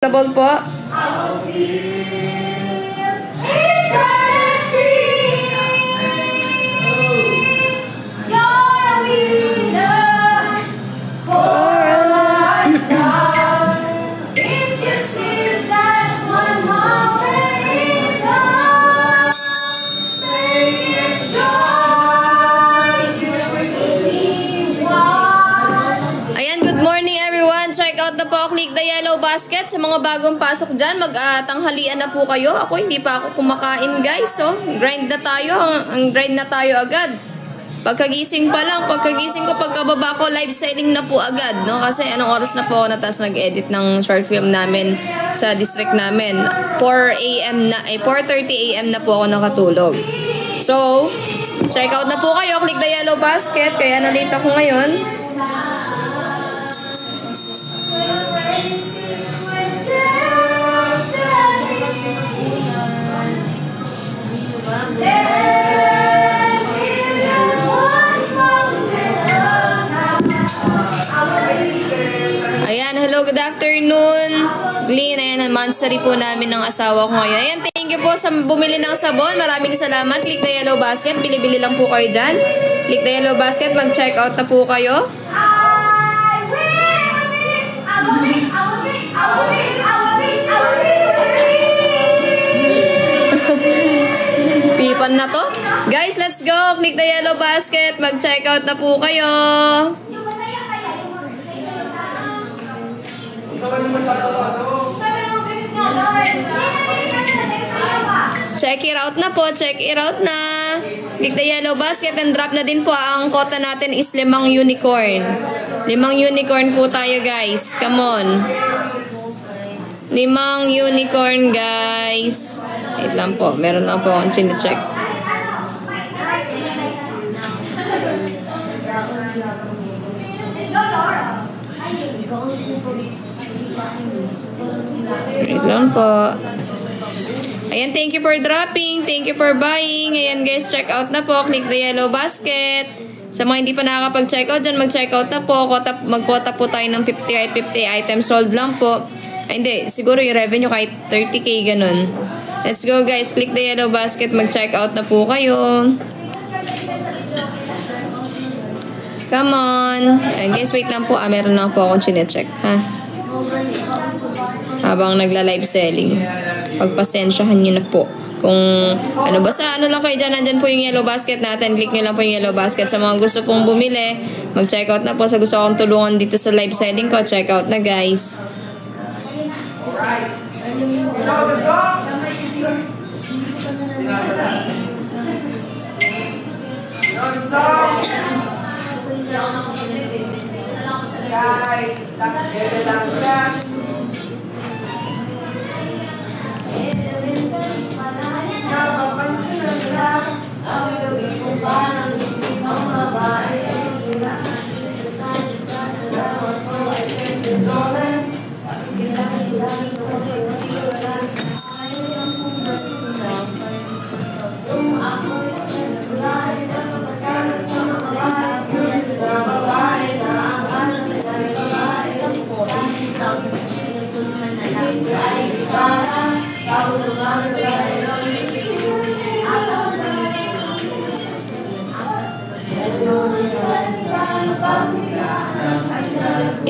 Available po. Check out na po, click the yellow basket. Sa mga bagong pasok dyan, magtanghalian na po kayo. Ako hindi pa ako kumakain guys. So, grind na tayo. Ang grind na tayo agad. Pagkagising pa lang, pagkagising ko, pagkababa ko, live selling na po agad. No? Kasi anong oras na po ako natas nag-edit ng short film namin sa district namin. 4:30 AM na po ako nakatulog. So, check out na po kayo. Click the yellow basket. Kaya nalito ako ngayon. Ayan, hello, good afternoon. Glenn, ayan, monthsary po namin ng asawa ko ngayon. Ayan, thank you po sa bumili ng sabon. Maraming salamat. Click the yellow basket. Bili-bili lang po kayo dyan. Click the yellow basket. Mag-check out na po kayo. Tipan na to. Guys, let's go. Click the yellow basket. Mag-check out na po kayo. Check it out na po. Check it out na. Click the yellow basket and drop na din po. Ang kota natin is 5 unicorn. 5 unicorn po tayo guys. Come on. 5 unicorn guys. Wait lang po. Meron lang po akong chine-check. Wait lang po. Ayan, thank you for dropping. Thank you for buying. Ayan guys, check out na po. Click the yellow basket. Sa mga hindi pa nakakapag-check out dyan, mag-check out na po. Mag-quota po tayo ng 50 items sold lang po. Ay, hindi. Siguro yung revenue kahit 30k ganun. Let's go guys. Click the yellow basket. Mag-check out na po kayo. Come on. Ayan guys, wait lang po. Meron lang po akong chine-check. Ha? Habang nagla-live selling. Pagpasensyahan nyo na po. Kung ano, basta ano lang kayo dyan, nandyan po yung yellow basket natin. Click nyo lang po yung yellow basket. Sa mga gusto pong bumili, mag-check out na po. Sa gusto akong tulungan dito sa live selling ko, check out na guys.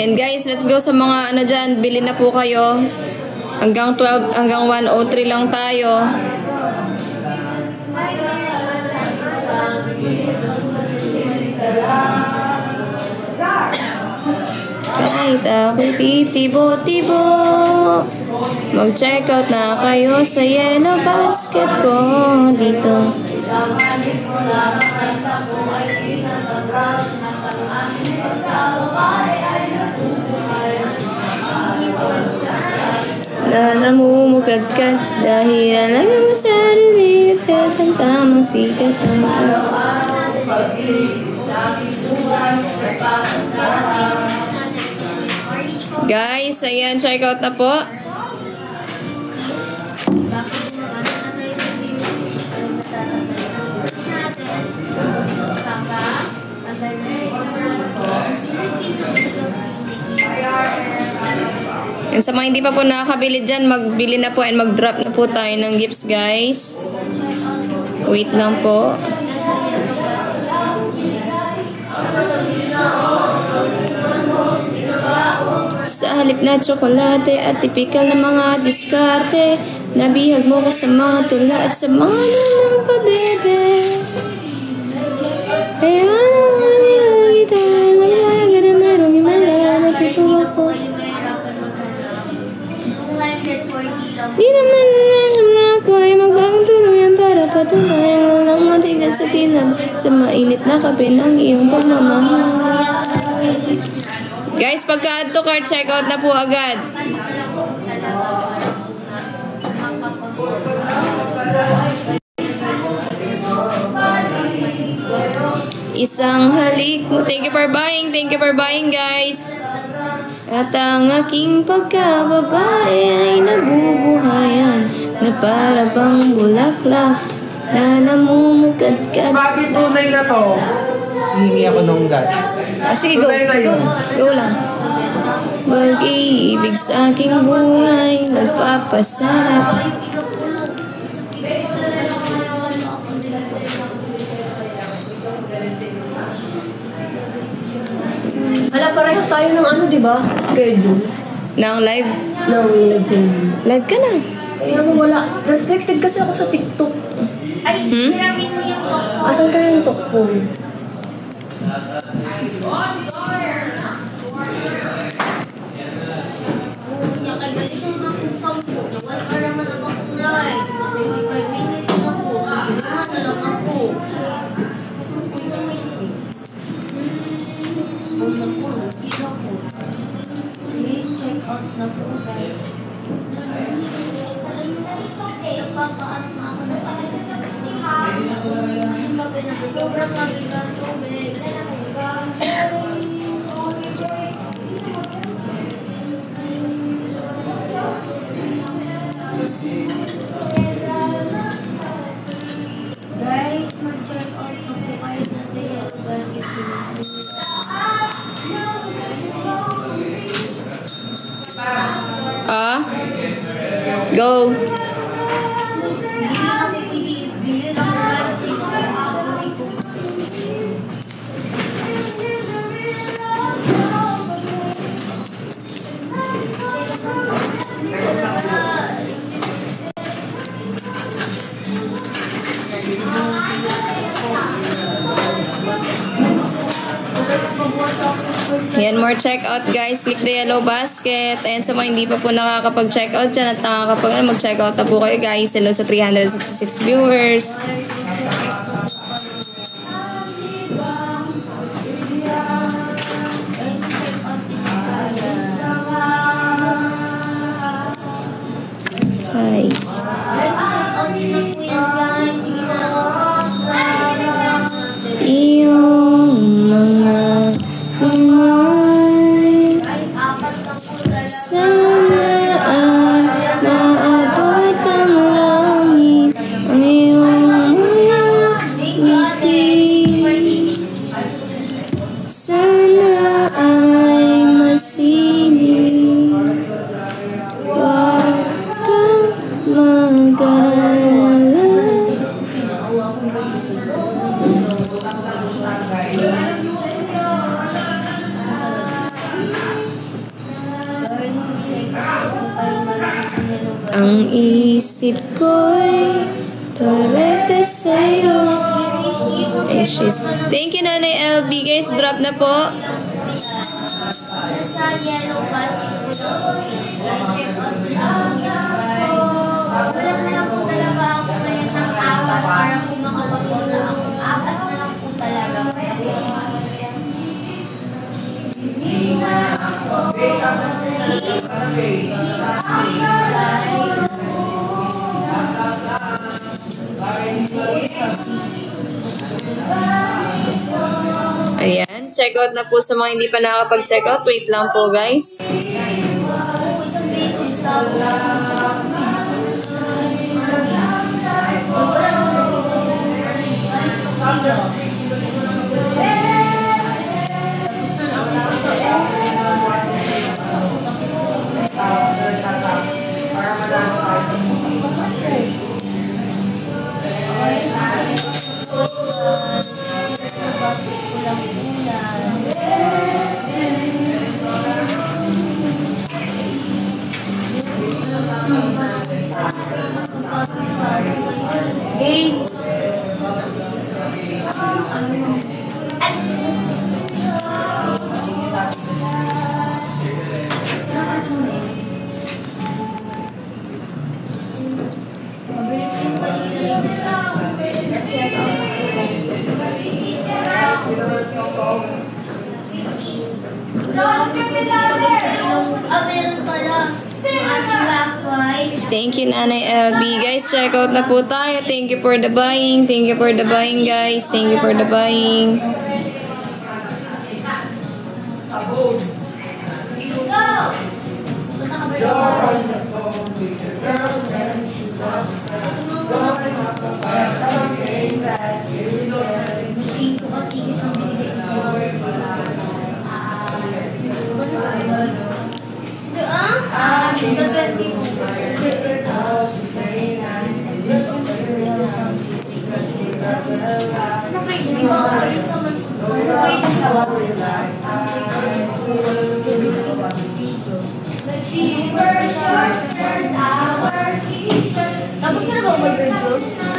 Yan guys, let's go sa mga ano dyan, bili na po kayo. Hanggang 12, hanggang 1:03 lang tayo. Kahit ako'y titibo-tibo, mag-check out na kayo sa yellow basket ko dito. Na namumukadkad dahil alaga mo sa lilit at ang tamang sikat ang guys, ayan, check out na po. And sa mga hindi pa po nakakabili dyan, magbili na po and mag-drop na po tayo ng gifts, guys. Wait lang po. Sa halip na tsokolate at tipikal na mga diskarte, nabihag mo ko sa mga tula at sa mga nalang pabebe. Kaya kita, nalaga na merong himala, natutuwa ko. Di naman na ako ay magbagong tuluyan para patunayan walang matigas sa tinan sa mainit na kape ng iyong pagmamahal. Guys, pagka-add to cart, check out na po agad. Isang halik mo. Thank you for buying. Thank you for buying, guys. At ang aking pagkababae ay nabubuhayan na para bang bulaklak na namumukadkad. Bakit tunay na to? Hihingi ako ng dad. Sige, go. Go lang. Mag-iibig sa aking buhay, nagpapasarap. Hala, pareho tayo ng ano, di ba? Schedule. Ng live? Ng live sending. Live ka na. Eh, ano, wala. Restricted kasi ako sa TikTok. Ay, hiramin mo yung talk phone. Asan kaya yung talk phone? Niya kay galisan na kung 10. Wala ka naman ang makulay. 25 minutes na po. Sabi na lang ako. Kung napurugi na po. Please check out na po, guys. Nagpapaan na ako na yung kape na po. Sobrang kami ka tubig. Guys, mag-check out na po kayo na sa Yellow Basket. Go. Sus, bilhin ako please. Bilhin ako guys. Sino ka sa ako ko? Yan, more check out, guys. Click the yellow basket. And sa mga hindi pa po nakakapag-check out dyan at mag-check out na po kayo, guys. Hello sa 366 viewers. Nice. Guys, check out din na po yan, guys. Sige na. Iyong mga umay, Kahit 4 lang po talaga. sana ay maabot ang langit ang iyong mga ngiti. Sana ay masinig, huwag kang mag-alala. Ang isip ko'y torete sa'yo. Thank you, Nanay LB. Guys, drop na po. Sa Yellow Basket po na po yan. I-check out din na po yan, guys. Wala na lang po talaga ako ngayon ng 4 para po makapag-order ako. 4 na lang po talaga. Ayan, check out na po sa mga hindi pa nakakapag-check out. Wait lang po, guys. Isang beses sa wala Hey! Meron pala. Ating last wife. Thank you, Nanay LB. Guys, check out na po tayo. Thank you for the buying. Thank you for the buying, guys. Thank you for the buying. Sa 20 po. Tapos ka na ba mag-grade?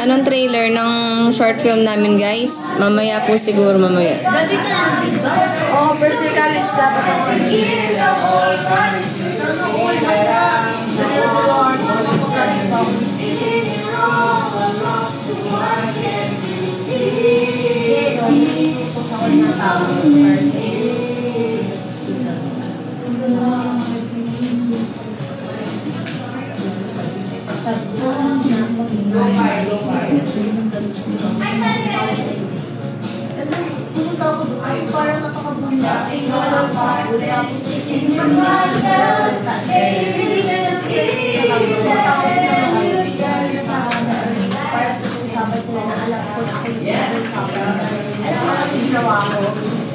Anong trailer ng short film namin, guys? Mamaya po siguro, mamaya. Dati ka na nag-grade ba? Oh, first year college dapat ako. Sana all na dalawa-dalawa mga kapatid pa ako. Tapos ako na tao. Pumunta ako doon. Tapos parang napakabunda. Wala ako sa school. Tapos hindi naman yung salta. Parang nag-usapan sila na alam ko na ako yung nag-usapan. Alam mo ang ginawa ko.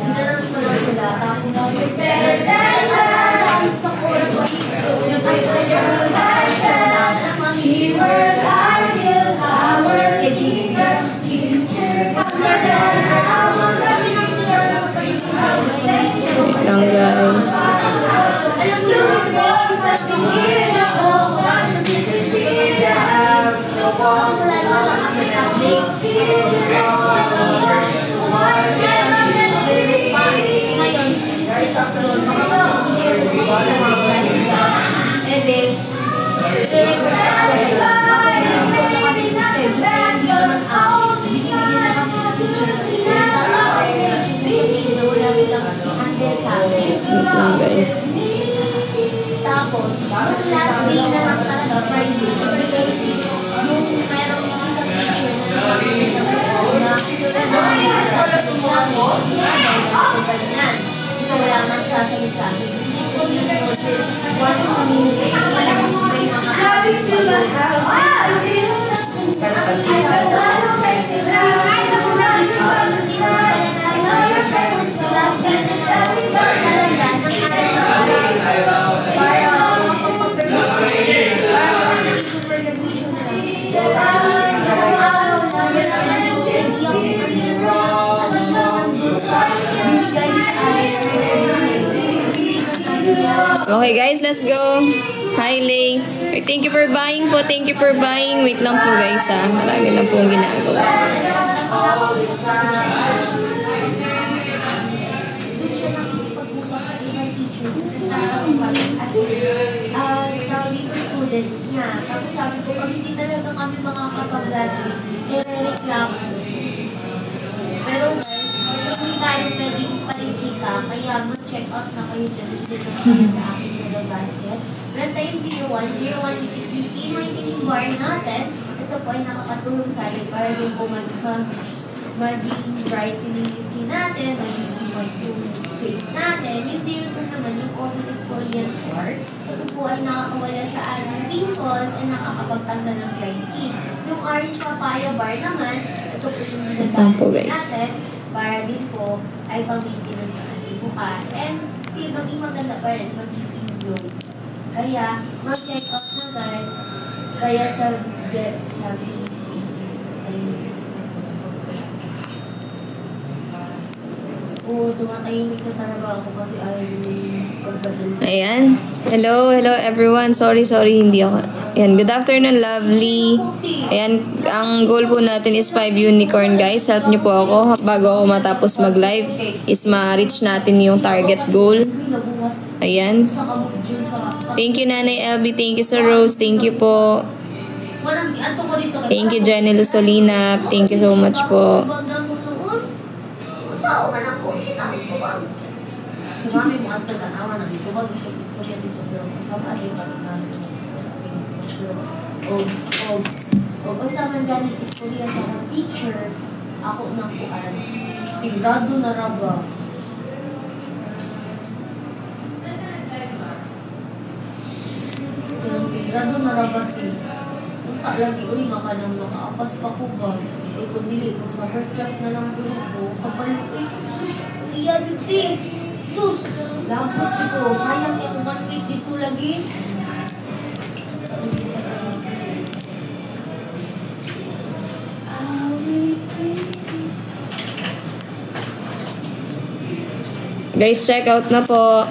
Ginanong ko lang sila. Tapos sa oras ko. Nag-asal sa oras ko. Alam mo ang Wait lang, guys. alam mo yun, tapos wala naman siyang update. Ngayon, finish up yun. And then, Wait lang, guys. tapos, yung last day na lang talaga, Friday, because yung mayroong isang teacher na nakakita na sasagot sa amin kasi ganyan. Kasi wala man sasagot sa amin. Hindi ko kasi kami may mga Okay, guys, let's go. Hi, Lay. Thank you for buying po. Thank you for buying. Wait lang po, guys, ha. Marami lang po ang ginagawa. study ko student niya. Tapos sabi ko, pag hindi talaga kami makakapag-graduate, i-reklamo. Pero guys, hindi tayo pwedeng palichika, kaya mag-check out na kayo dyan dito sa aking Hello Basket. Meron tayong 01, which is yung skin whitening bar natin. Ito po ay nakakatulong sa atin para din po maging brightening yung skin natin, maging white yung face natin. Yung 02 naman, yung oil exfoliant bar. Ito po ay nakakawala sa ating pimples and nakakapagtanggal ng dry skin. Yung orange papaya bar naman, ito po yung nagagamit natin para din po ay pang-maintenance ng ating mukha. And still, maging maganda pa rin, magiging glow. Kaya, mag-check out na guys. Kaya sabi Oo, tumatahimik na talaga ako kasi ayaw yung pagkadali. Ayan. Hello everyone. Sorry, hindi ako. Ayan, good afternoon, lovely. Ayan, ang goal po natin is 5 unicorn, guys. Help niyo po ako bago ako matapos mag-live is ma-reach natin yung target goal. Ayan. Thank you, Nanay LB. Thank you, Sir Rose. Thank you po. Thank you, Jenny Lusolina. Thank you so much po. Si mami mo ang taganawa ng ito. Bago siya istorya dito. Pero kasama ay yung namin. O pagsaman galing istorya sa mga teacher, ako nang kuan. Tigrado na raba. Tigrado na raba. Punta lagi, uy, makaapas pa ko ba? Uy, kung dili, kung sa first class na lang ko, kapalik, uy, sus, reality. Sus, lapot ito. Sayang niya kung 1 dito lagi. Guys, check out na po.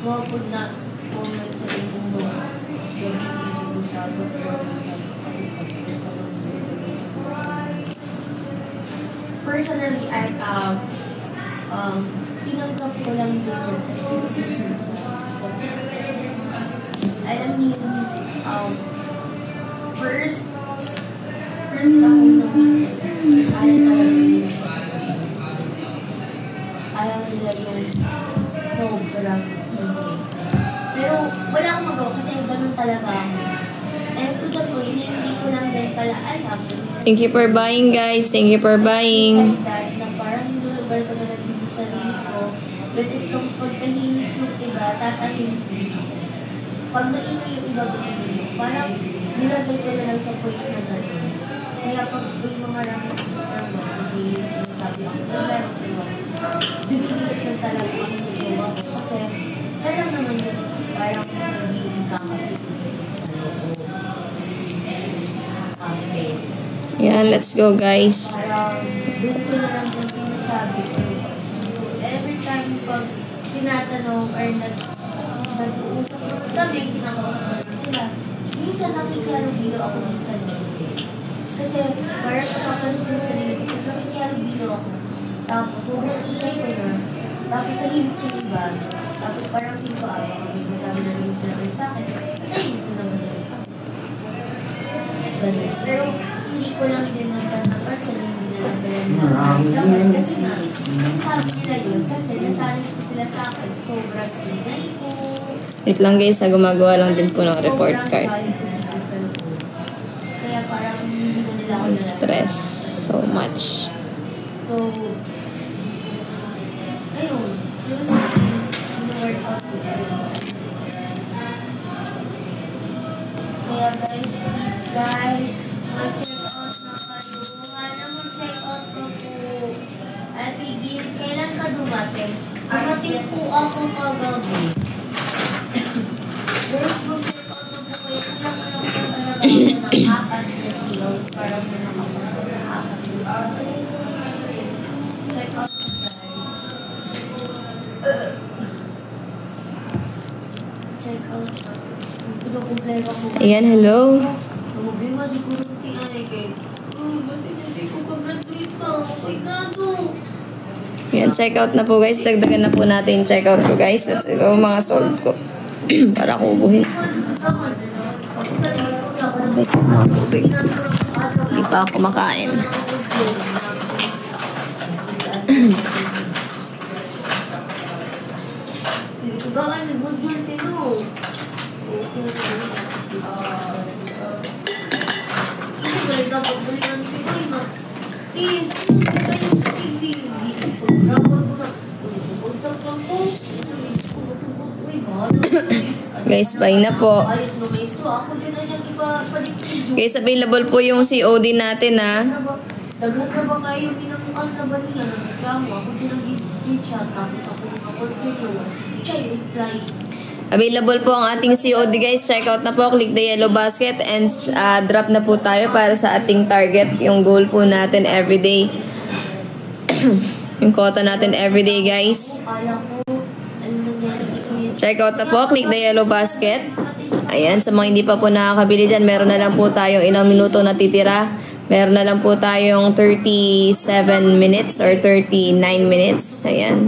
Mawapod na comment sa ibong mga yung hindi ko sagot personally, tinanggap ko lang din yan as criticism. I mean, first akong na-witness is ayaw nila yung sobrang ingay. Pero wala akong magawa kasi ganun talaga ako. And to the point, hindi ko lang din pala alam. Thank you for buying, guys. Thank you for buying. Na parang nilulubal ko na lang dito sa ko. When it comes pagtahimik yung iba, tatahimik dito. Pag maingay yung iba dito, parang nilagay ko na lang sa point na gano'n. Kaya pag yung mga ranks of hindi sinasabi ako, meron ko. Dumibigat na talaga ako sa jowa ko. Kasi, siya lang naman yung parang hindi kamali. Yeah, let's go, guys. Parang, doon ko na lang yung sinasabi ko. So, every time pag tinatanong or nag-uusap naman kami, kinakausap naman sila, minsan nakikihalubilo ako, minsan hindi. Kasi, parang napapansin ko sa sarili ko, nakikihalubilo ako. Tapos, sobrang ingay ko na. Tapos, nahimik yung iba. Tapos, parang hindi ko awa kami. Masabi na rin sila rin sa akin. At nahimik ko naman rin sa akin. Ganun. Pero, hindi ko lang din nagtatapat sa hindi na lang dapat. Kasi nga, sabi nila yun. Kasi, nasanay ko sila sa akin. Sobrang ingay ko. Wait lang, guys. Gumagawa lang din po ng report card. Kaya parang hindi ko nila ako Stress so much. So, ayun. Plus, workout ko. Kaya guys, please guys, mag-check out na kayo. Wala mag-check out na po. At higit, kailan ka dumating? Dumating po ako kagabi. Guys, mag-check out na po kayo. Kailan lang po talaga ako ng 4 na skills para po nakapunta ng 4 na check out na guys. Check out na. Pinakumplema ko. Ayan, hello. Problema, di ko rin kinanay kay. Basta hindi ko pa-graduate pa. Uy, grado. Ayan, check out na po, guys. Dagdagan na po natin yung check out ko, guys. Let's go, mga sold ko. Para kubuhin. Hindi pa ako makain. Diba ka nag-budget tino? Kasi balik na pagdalinan tino na. Tis, hindi pag-rapal ko na. Pag-usap lang ko. Guys, bye na po. Ayot no maestro. Ako din na siya ipa-padikidyo. Guys, available po yung COD natin, ha. Daghat na ba kayo minamuan na ba nila ng reklamo? Ako din ang screenshot tapos ako mga concern naman. Siya yung reply. Available po ang ating COD guys. Check out na po. Click the yellow basket and drop na po tayo para sa ating target. Yung goal po natin everyday. Yung quota natin everyday guys. Check out na po. Click the yellow basket. Ayan. Sa mga hindi pa po nakakabili dyan, meron na lang po tayong ilang minuto na titira. Meron na lang po tayong 37 minutes or 39 minutes. Ayan.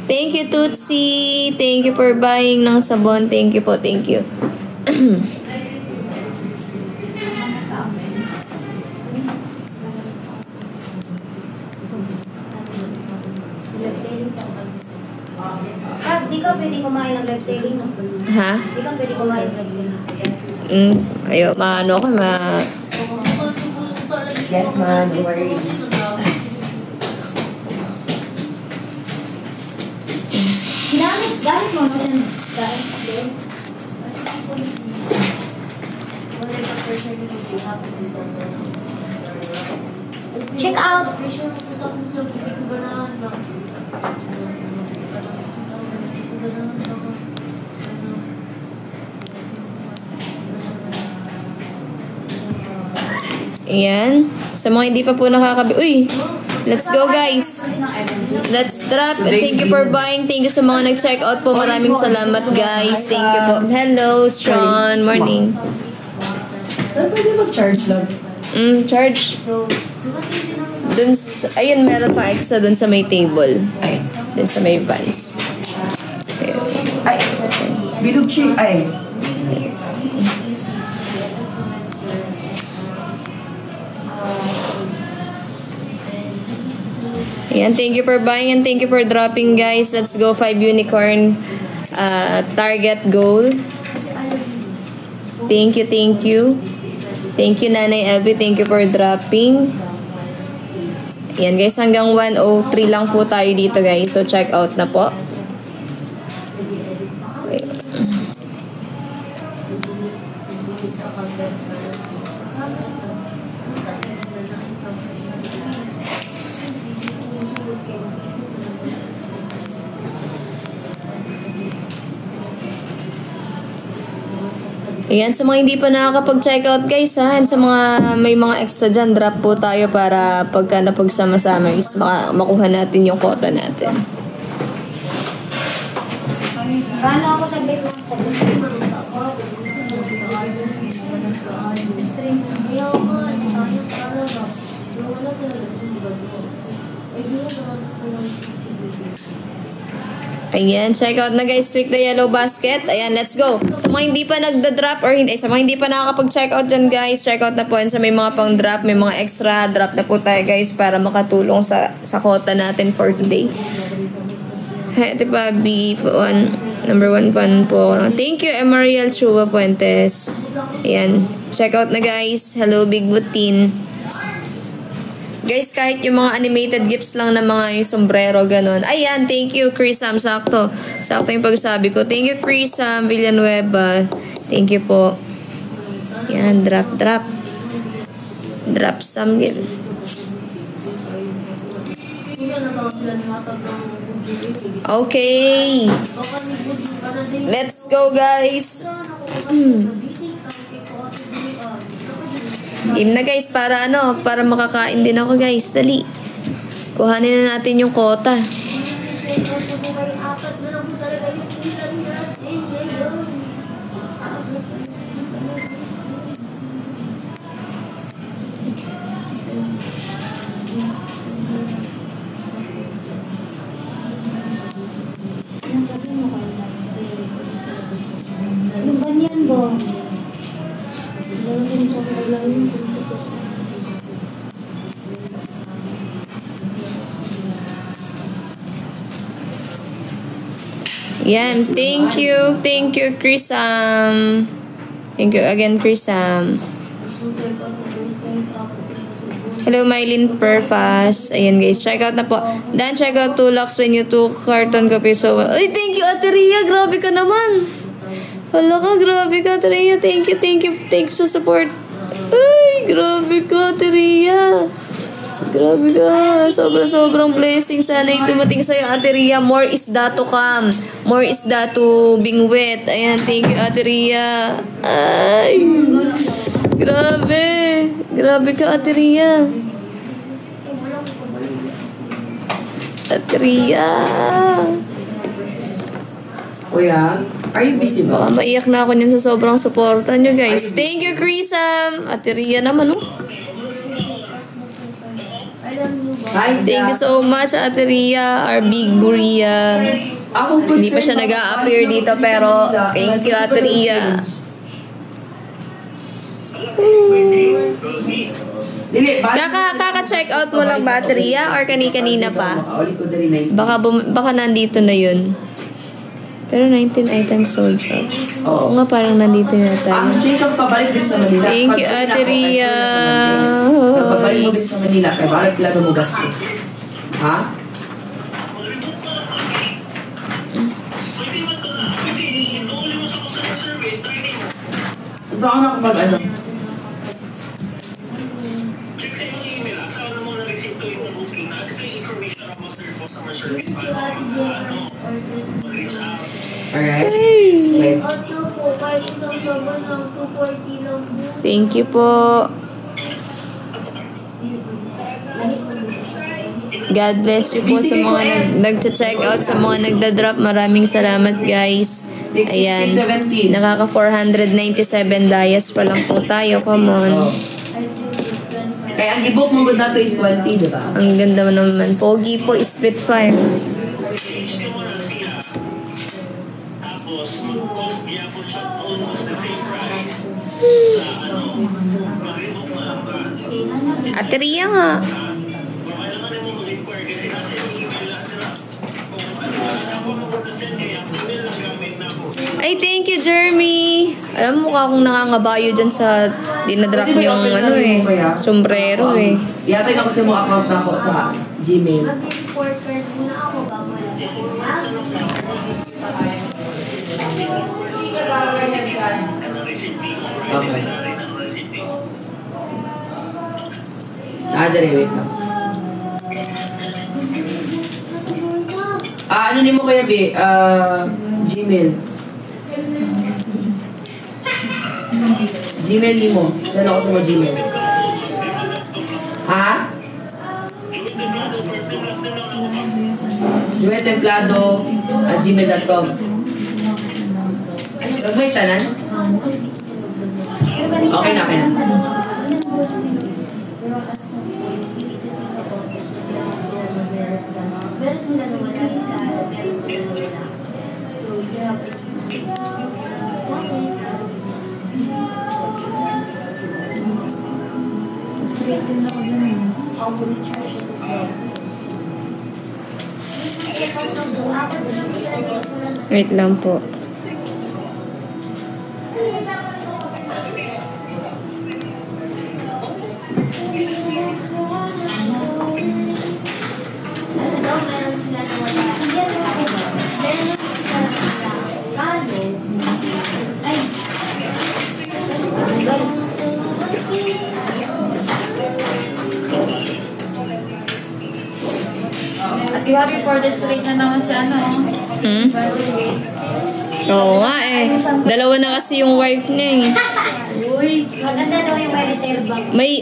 Thank you, Tutsi. Thank you for buying ng sabon. Thank you po. Thank you. Live selling pa. Kabs, di ka pwede kumain ng live selling, no? Ha? Di ka pwede kumain ng live selling. Ayo, maano ko, Yes, man. Don't worry. Gamit mo, no? Check out. Ayan. Sa mga hindi pa po Uy! Let's go guys! Let's drop. Thank you for buying. Thank you sa mga nag-check out po. Maraming salamat guys. Thank you po. Hello, Sean. Morning. Saan pwede mag-charge lang? Charge. Dun ayun, meron pa extra dun sa may table. Dun sa may vans. Ay, bilog chick. Ay. Ayan, thank you for buying and thank you for dropping guys. Let's go 5 unicorn target goal. Thank you, thank you. Thank you Nanay Elby, thank you for dropping. Ayan guys, hanggang 103 lang po tayo dito guys. So check out na po. Okay. Ayan, sa mga hindi pa nakakapag-check out guys ha, and sa mga may mga extra dyan, drop po tayo para pagka napagsama-sama is makuha natin yung quota natin. Paano ako saglit mo? Ayan, check out na guys. Click the yellow basket. Ayan, let's go. Sa mga hindi pa nagda-drop or hindi, sa mga hindi pa nakakapag-check out dyan guys, check out na po. And sa may mga pang-drop, may mga extra drop na po tayo guys para makatulong sa quota natin for today. Ito pa, B1, number 1 pan po. Thank you, Emariel Chua Puentes. Ayan, check out na guys. Hello, Big Butin. Guys, kahit yung mga animated gifts lang na mga yung sombrero, ganun. Ayan, thank you, Chris Sam. Sakto. Sakto yung pagsabi ko. Thank you, Chris Sam Villanueva. Thank you po. Ayan, drop. Drop some gift. Okay. Let's go, guys. Game na guys, para makakain din ako guys. Dali. Kuhanin na natin yung quota. Ano ba yan ba? Yan, thank you, Chris Sam. Thank you again, Chris Sam. Hello, Mylene Purpose. Ayan guys, check out na po. Dan, check out 2 Lux Renew 2 carton kape. So, ay, thank you, Ate Rhea. Grabe ka naman. Hala ka, grabe ka, Ate Rhea. Thank you sa support. Ay, grabe ka, Ate Rhea. Grabe ka. Sobrang blessing. Sana yung dumating sa'yo, Ate Ria. More is that to come. More is that to being wet. Ayan, thank you, Ate Ria. Ay. Grabe. Grabe ka, Ate Ria. Ate Ria. Kuya, are you busy ba? Baka maiyak na ako niyan sa sobrang suporta nyo, guys. Thank you, Krisam. Ate Ria naman, oh. Hi, Thank you so much, Ate Ria. Our big Ria. Hindi pa siya nag-a-appear dito, pero thank you, Ate Ria. Kaka-check out mo lang ba, Ate Ria? Or kanina pa? Baka nandito na yun. Pero 19 items sold out. Oo nga, parang nandito na tayo. Change ang pabalik din sa Manila. Thank you, Ate Ria. Pabalik mo din sa Manila, kaya balik sila gumugastos. Ha? Saan ako pag ano? Alright. Wait. Thank you po. God bless you po sa mga nagcha-check out, sa mga nagda-drop. Maraming salamat, guys. Ayan. Nakaka 497 dayas pa lang po tayo. Come on. Kaya ang i-book mo na to is 20, diba? Ang ganda mo naman. Pogi po, Spitfire. Ate Ria nga. Ay, thank you, Jeremy. Alam mo mukha akong nangangabayo dyan sa dinadrop yung ano eh, sombrero eh. Yatay na kasi mo account na ako sa Gmail. Mag-report card muna ako bago yan. Okay. Dere, wait lang. Ano ni mo kaya, B? Gmail. Gmail ni mo. Saan ako sa mo Gmail? Ha? joetemplado@gmail.com. Nag-wait tanan? Okay na, okay na. Meron sila na wala si Kyle, meron sila na wala. So, you have to choose. How will you charge it? Wait lang po. Ano daw, meron sila na wala. Meron sila na wala. Kano? Ay. At happy for this rate na naman si ano. Oo nga eh. Dalawa na kasi yung wife niya eh. Uy. Maganda daw yung may reserva.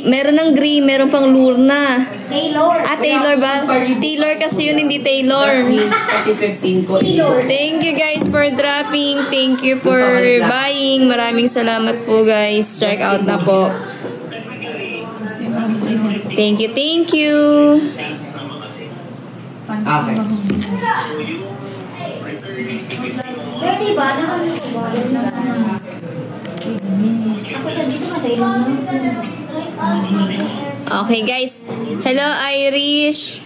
Meron ng gray, meron pang Lurna. Taylor. Ah, Taylor ba? Taylor kasi yun, hindi Taylor. 2015 ko. Thank you guys for dropping. Thank you for buying. Maraming salamat po guys. Check out na po. Thank you, thank you. Okay. Pero diba, nakano ko ba? Ako sa dito kasi ilang Okay guys. Hello Irish.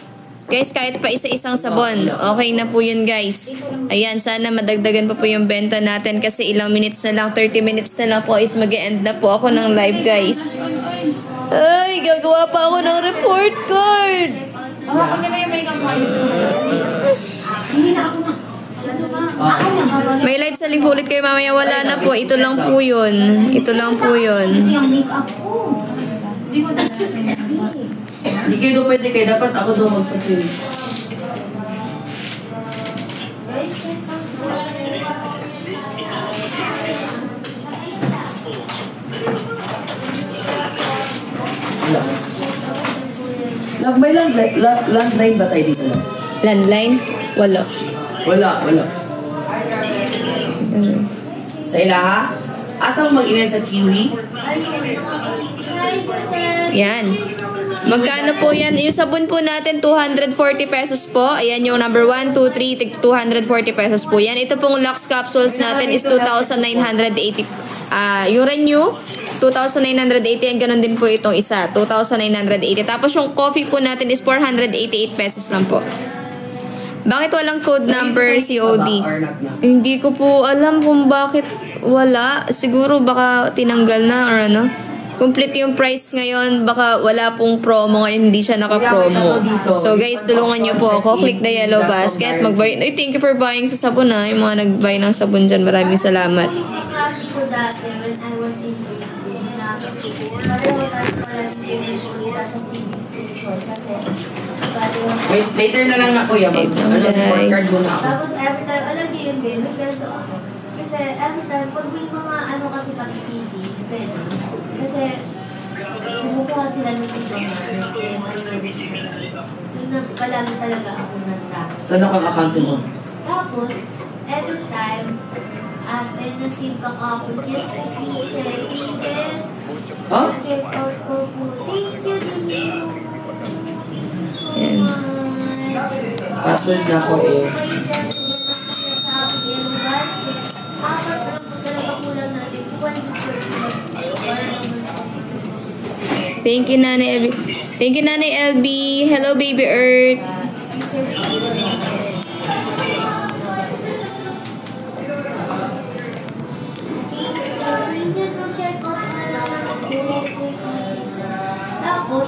Guys, kahit pa isa-isang sabon, okay na po yun guys. Ayan, sana madagdagan pa po yung benta natin kasi ilang minutes na lang, 30 minutes na lang po is mag-e-end na po ako ng live guys. Ay, gagawa pa ako ng report card. Ako niya na yung makeup artist. Hindi na ako na. May live sa linggo ulit kayo mamaya. Wala na po. Ito lang po yun. Ito lang po yun. Kasi yung makeup ko. Hindi ko na Hindi kayo daw pwede kayo. Dapat ako daw magpa-chill. Guys, check out po. Love, may landline ba tayo dito lang? Landline? Wala. Wala. Sa ilaha? Asa mo mag-email sa Kiwi? Yan. Magkano po yan? Yung sabon po natin, 240 pesos po. Ayan yung number 1, 2, 3, 240 pesos po yan. Ito pong Lux capsules natin is 2,980. Yung Renew, 2,980. Yan, ganun din po itong isa. 2,980. Tapos yung coffee po natin is 488 pesos lang po. Bakit walang code number COD? Hindi ko po alam kung bakit wala. Siguro baka tinanggal na or ano. Complete yung price ngayon. Baka wala pong promo ngayon. Hindi siya naka-promo. So guys, tulungan nyo po ako. Click the yellow basket. Mag-buy. Ay, thank you for buying sa sabon ha. Yung mga nag-buy ng sabon dyan. Maraming salamat. Kasi ko dati when I was in Philippines na pareho tayo pala sa feeding station kasi Wait, later na lang na kuya. Report card mo na ako. tapos every time, alam niyo yun guys, nagkanto ako. Kasi every time, pag may mga ano kasi pag-feeding, pwede. Kasi kumukuha sila ng feeding namin. So palagi talaga ako nasa. Saan ako ang account mo? Tapos, every time, ate, na-sim ka ako, yes, please. Huh? Check out ko po. Thank you, Yan. Password na ko is... Apat na po talaga kulang natin. 20%. Thank you, Nanay LB. Thank you, Nanay LB. Hello, Baby Earth. Tapos,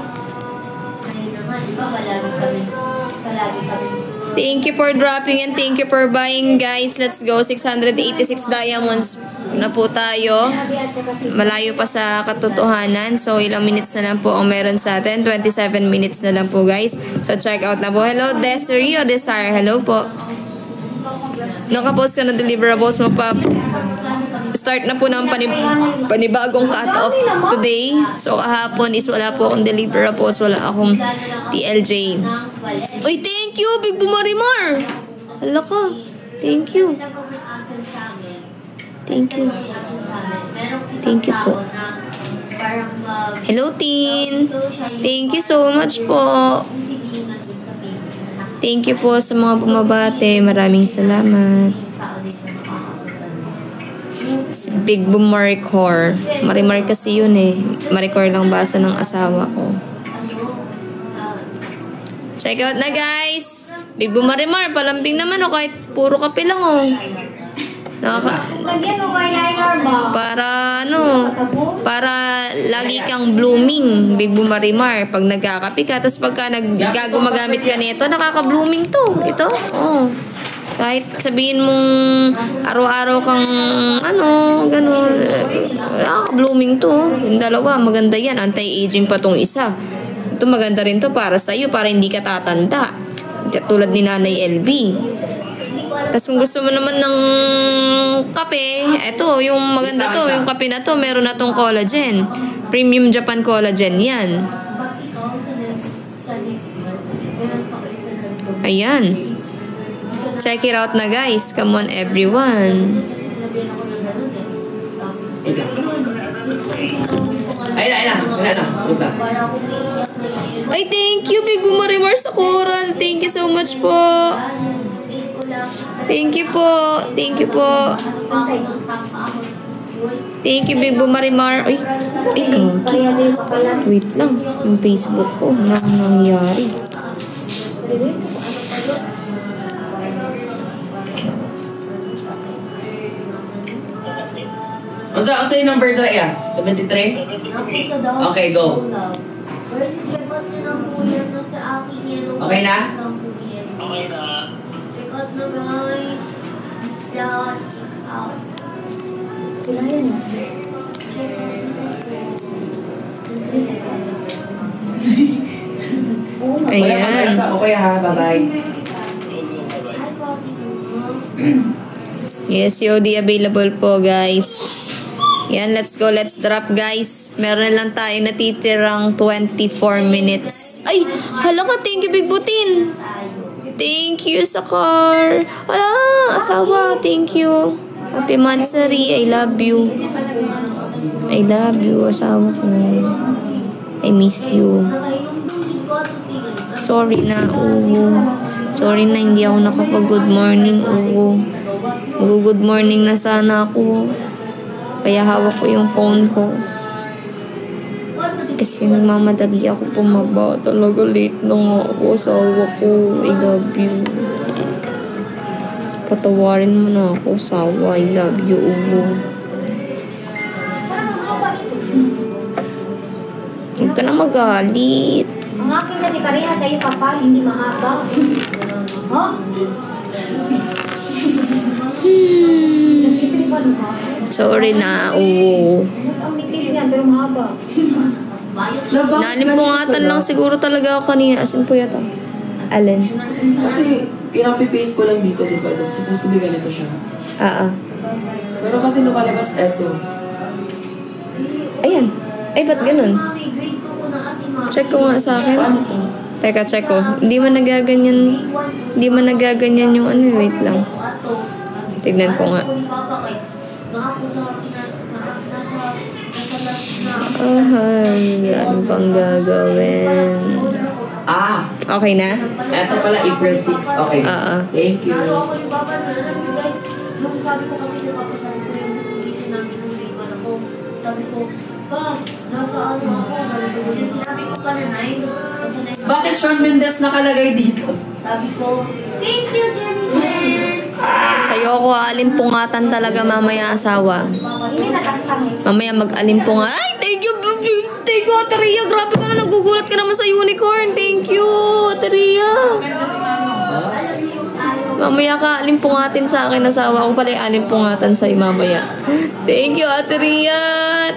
ayun naman, di ba, palagi kami. Thank you for dropping and thank you for buying, guys. Let's go. 686 diamonds na po tayo. Malayo pa sa katotohanan. So, ilang minutes na lang po ang meron sa atin. 27 minutes na lang po, guys. So, check out na po. Hello, Desiree o Desire. Hello po. Nakapost ka ng deliverables mo pa. Start na po ng panibagong cut-off today. So, kahapon is wala po akong deliverables. Wala akong TLJ. Uy, thank you, Big Bumarimar. Hala ka. Thank you. Thank you. Thank you po. Hello, Tin. Thank you so much po. Thank you po sa mga bumabate. Maraming salamat. Si Big Boom Maricor. Marimar kasi yun eh. Maricor lang basa ng asawa ko. Check out na, guys. Big Boom Marimar. Palambing naman o kahit puro kape lang o. Lagyan mo kay liner ba? Para lagi kang blooming, Big Boom Marimar. Pag nagkakape ka, tapos pagka gumagamit ka nito, nakaka-blooming to. Ito, oh. Kahit sabihin mong araw-araw kang gano'n, nakaka-blooming to. Yung dalawa, maganda yan. Anti-aging pa tong isa. Ito maganda rin to para sa'yo, para hindi ka tatanda. Tulad ni Nanay LB. Tapos kung gusto mo naman ng kape, eto, yung maganda to, yung kape na to, meron na tong collagen. Premium Japan collagen yan. Ayan. Check it out na, guys. Come on, everyone. Ayun. Ay, thank you, Big Bumarimar sa coral. Thank you so much po. Thank you po. Thank you po. Thank you, Big Bumarimar. Ay, wait lang. Yung Facebook ko, nangyari. Ano yung number na yan? 73? Okay, go. Okay na? Okay na. Check out na, guys. Shout out. Kailangan na. Check out na. Kaya Ayan. mag-alsa ko kaya ha. Bye-bye. Yes, COD available po, guys. Yan, let's go. Let's drop, guys. Meron lang tayo natitirang 24 minutes. Ay, hala ka. Thank you, Big Butin. Thank you sa car. Hala, asawa. Thank you. Happy Mansari. I love you. I love you, asawa ko. I miss you. Sorry na, Sorry na hindi ako nakapag-good morning, Good morning na sana ako. Kaya hawak ko yung phone ko. Kasi nagmamadali ako pumaba. Talaga late na nga ako. Asawa ko. I love you. Patawarin mo na ako, asawa. I love you, Huwag ka na magalit. Ang akin kasi pareha sa'yo kapal, hindi mahaba. Ha? Nagtitripan mo ka? Sorry na, Ang nipis niyan, pero mahaba. Nalimpungatan lang siguro talaga ako kanina. Asin po yata. Alin? Kasi, pinapipaste ko lang dito, diba? Supposed to be ganito siya. Pero kasi lumalabas eto. Ayan. Ay, ba't ganun? Check ko nga sa akin. Paano to? Teka, check ko. Hindi man nagaganyan yung ano. Wait lang. Tignan ko nga. Ano bang gagawin? Okay na? Eto pala, April 6. Okay. Thank you. Sabi ko kasi napapasabi ko yung pagkisi namin nung day pa ako. Sabi ko, pa, nasa ano ako, malulutin. Sinabi ko pa na 9. Bakit Shawn Mendes nakalagay dito? Sabi ko, thank you, Jennifer! Sa'yo ako alimpungatan talaga mamaya, asawa. Mamaya mag-alimpunga. Ay, thank you, Ate Rhea. Grabe ka na, nagugulat ka naman sa unicorn. Thank you, Ate Rhea. Mamaya ka alimpungatin sa akin, asawa ko pala yung alimpungatan sa'yo mamaya. Thank you, Ate Rhea.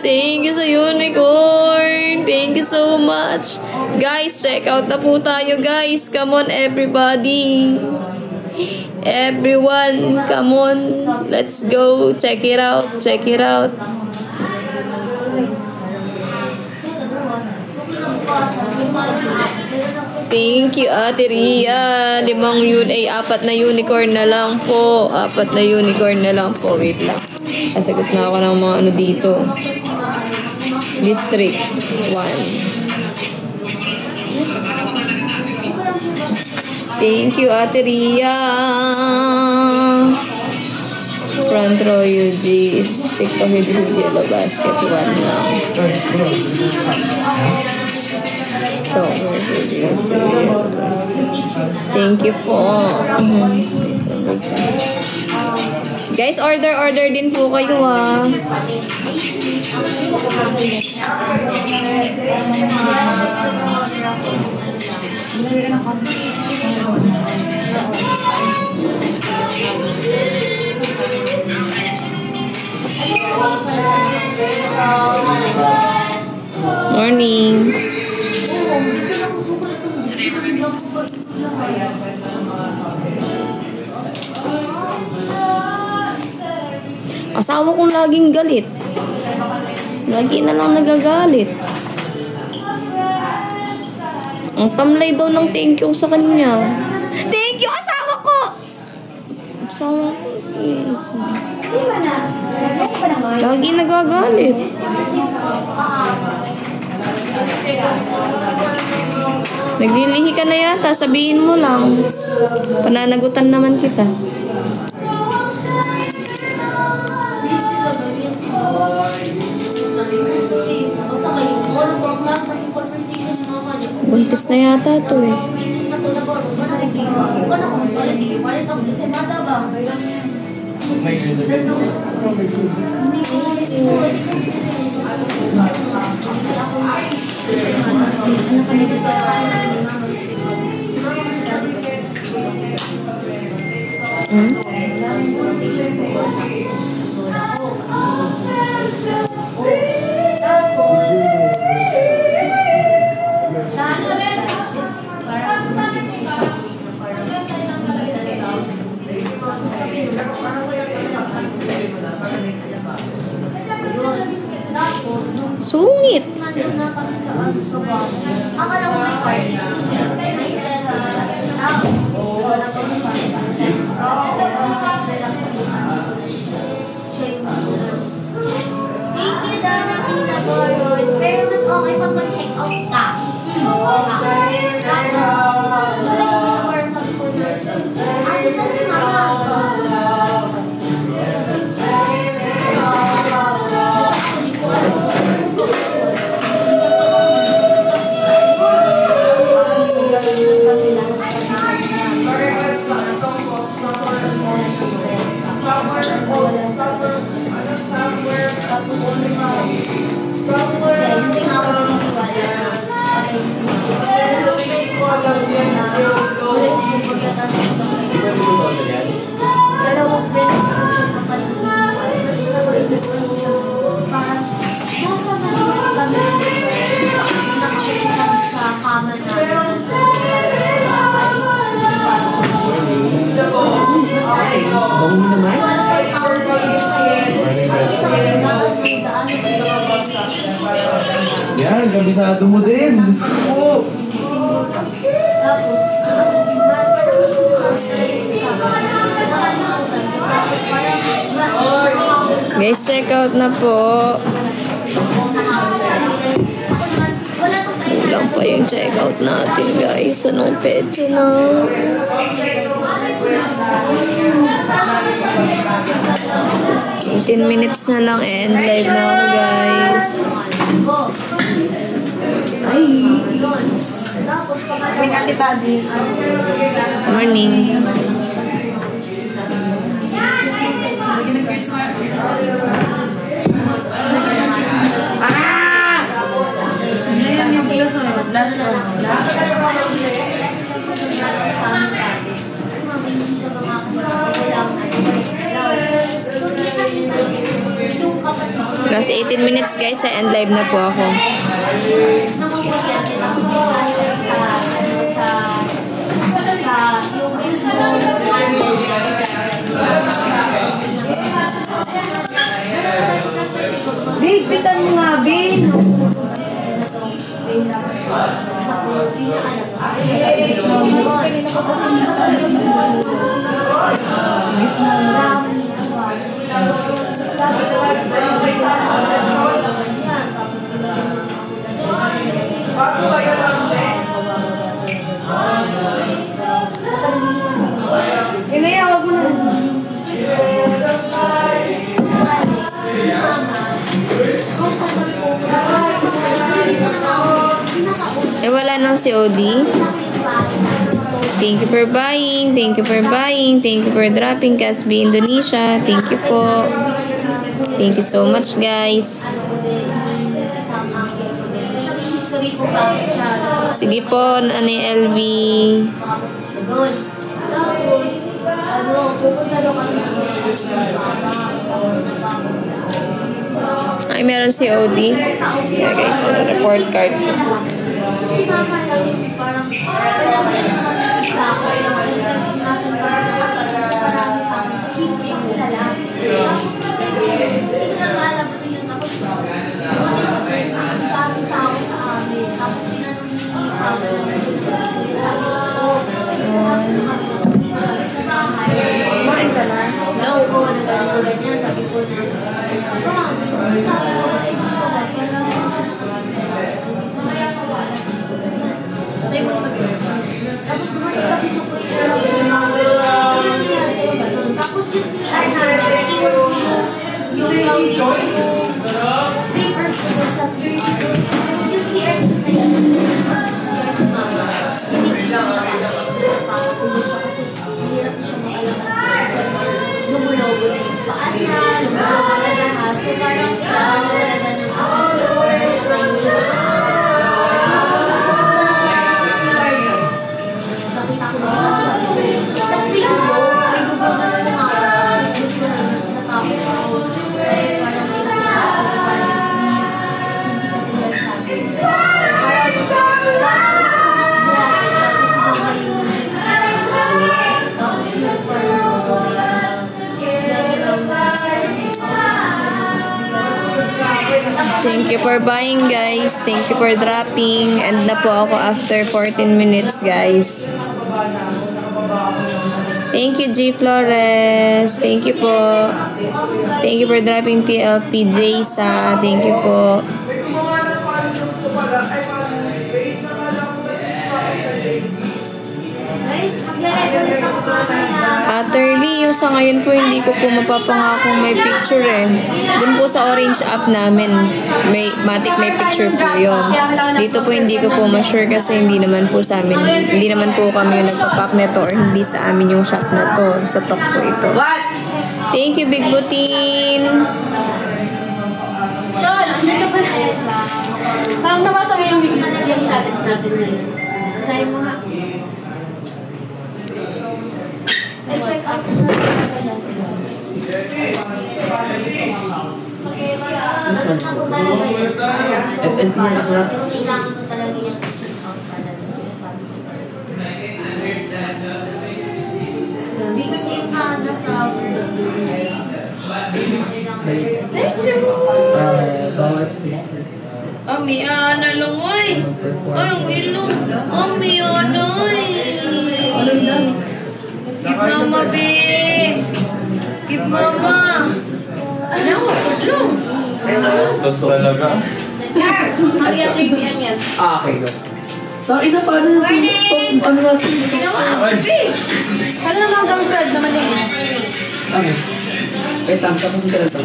Thank you sa unicorn. Thank you so much. Guys, check out na po tayo, guys. Come on, everybody. Everyone, come on. Let's go. Check it out. Check it out. Thank you, Ate Rhea. 4 na unicorn na lang po. 4 na unicorn na lang po. Wait lang. Kasagas na ako ng mga ano dito. District 1. Thank you, Ate Rhea. Front row UG. Stick to his yellow basket 1 now. Thank you po. Guys, order din po kayo, ha. Morning. Asawa kong laging galit. Lagi na lang nagagalit. Ang tamlay daw ng thank you sa kanya. Thank you, asawa ko! Asawa ko. Lagi nagagalit. Naglilihi ka na yata. Sabihin mo lang. Pananagutan naman kita. Buntis na yata to eh. Thank you, Donna Pinagoros. Pero mas okay pag mag-check out ka. Tapos, wala si Pinagoros sabi ko na, ano saan si Mama? Dalawang beses ko siya napaliguan. First na paliguan ko siya parang nasa maliit kami nakasitan sa kama namin sa bahay. Bango mo naman? Wala pa yung tawag ko yung sa'yo. Yan, kabisado mo din. Diyos ko. Tapos, Guys, check out na po. Lang pa yung check out natin, guys. Anong petsa na? 18 minutes na lang and live na ako, guys. Morning. Last 18 minutes, guys, sa end live na po ako. Big, pitan mo nga, Bin. Inaya, wag mo na. Eh, wala nang si OD. Thank you for buying. Thank you for buying. Thank you for dropping. Casby Indonesia. Thank you po. Thank you so much, guys. Sige po, Nanay LV. Ay, meron si OD. Yeah, guys, report card. Si Mama lang yung parang wala ba siya naman sa akin. Nasa parang marami sa akin. Tapos hindi ko siya kilala. Tapos hindi ko nag-alam ito yun. Tapos ang daming tao sa amin. Tapos sinanong ni Papa na sabi ko, kasi naman sa bahay. Kumain ka na? No. Sabi ko na, hindi ka ako tapos dumating kami sa point tapos yung CR namin iwan ko yung sleepers ko sa CR tapos yung CR si Mama hindi siya nakakatulog siya kasi hirap siya maalaga kasi lumulobo na yung paan niya lumulobo na lahat so parang kailangan niya talaga ng assistant siya tapos may gulo na lumakad tapos gusto na natapos ako parang may nakita ako parang hindi ko tulad sa akin tapos mama yung tapos yung Thank you for buying, guys. Thank you for dropping. And na po ako after 14 minutes, guys. Thank you, G. Flores. Thank you po. Thank you for dropping TLP Jaysa. Thank you po. Attorney, yung sa ngayon po hindi ko po mapapangakong may picture eh. Doon po sa orange app namin, may picture po yun. Dito po hindi ko po ma-sure kasi hindi naman po sa amin, hindi naman po kami yung nagpapak nito or hindi sa amin yung shop na to. Sa talk po ito. Thank you, Big Butin. So, nandito pa na. Parang nabasa mo yung challenge natin ngayon. Basahin mo nga. I-check out na FNC na ako na. kailangan mo talaga yung check out talaga. Sinasabi ko talaga. Hindi kasi yung nasa first day. Bawat piece. Ami, ana lang, oy. Ay, ang ilong. Ami, ana, oy. Give mama, babe. Give mama. Ano, patulong. Bastos talaga. Ang yan, yan. Okay, go. Ina, paano yung ano natin? Ano naman ang bread naman yun? Ano? Wait, tapos yung talaga.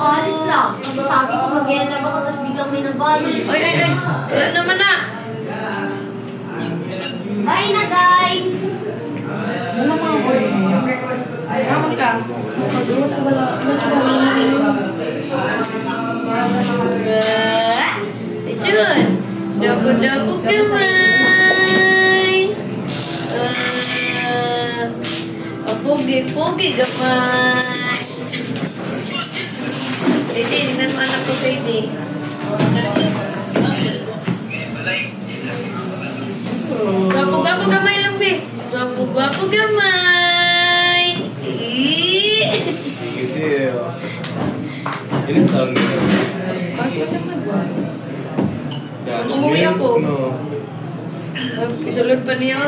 Alis lang. Kasi sabi ko mag-iyan na baka tapos biglang may nabayo. Ay. Wala naman na. Bye na, guys! Wala mga boy. Tama ka. Echun! Dabo-dabo gamay! Pogi-pogi gamay! Pwede, tingnan mo anak ko pwede. Gwapo-gwapo gamay lang, be. Gwapo-gwapo gamay. Kasi, ilang taon na yun? Bakit naman ba? Gosh, Umuwi yun, ako. no. Isulod pa niya.